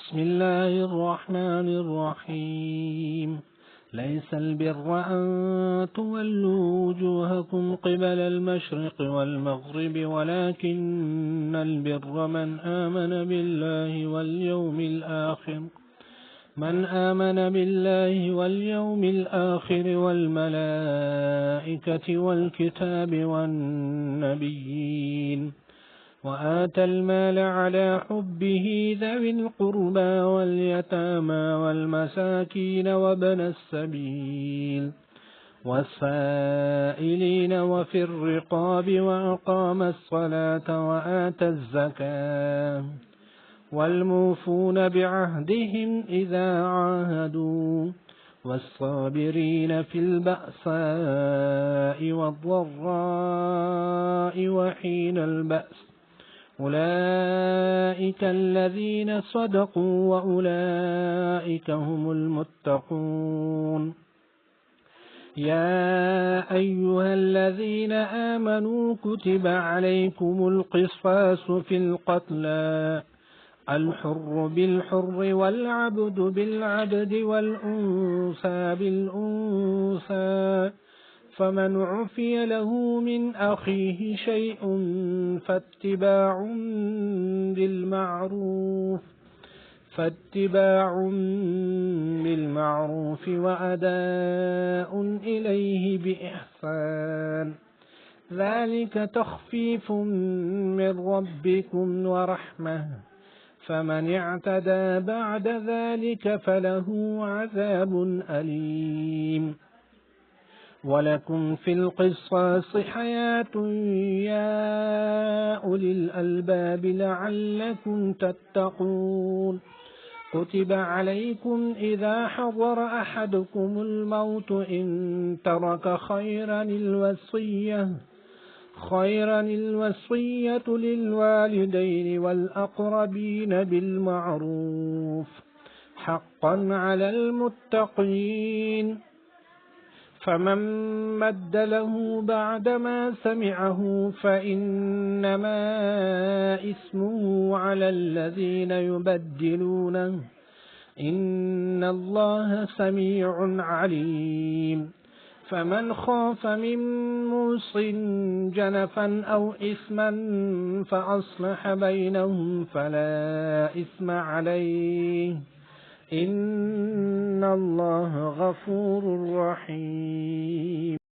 بسم الله الرحمن الرحيم. ليس البر أن تولوا وجوهكم قبل المشرق والمغرب ولكن البر من آمن بالله واليوم الآخر والملائكة والكتاب والنبيين وآتى المال على حبه ذوي القربى واليتامى والمساكين وابن السبيل والسائلين وفي الرقاب وأقام الصلاة وآتى الزكاة والموفون بعهدهم إذا عاهدوا والصابرين في البأساء والضراء وحين البأس أولئك الذين صدقوا وأولئك هم المتقون. يا أيها الذين آمنوا كتب عليكم القصاص في القتلى الحر بالحر والعبد بالعبد والأنثى بالأنثى فمن عفي له من أخيه شيء فاتباع بالمعروف وأداء إليه بإحسان ذلك تخفيف من ربكم ورحمة فمن اعتدى بعد ذلك فله عذاب أليم. ولكم في القصاص حياة يا أولي الألباب لعلكم تتقون. كتب عليكم إذا حضر أحدكم الموت إن ترك خيرا الوصية للوالدين والأقربين بالمعروف حقا على المتقين. فمن بدله بعدما سمعه فإنما إثمه على الذين يبدلونه إن الله سميع عليم. فمن خاف من موص جنفا أو إثما فأصلح بينهم فلا إثم عليه إن الله غفور رحيم.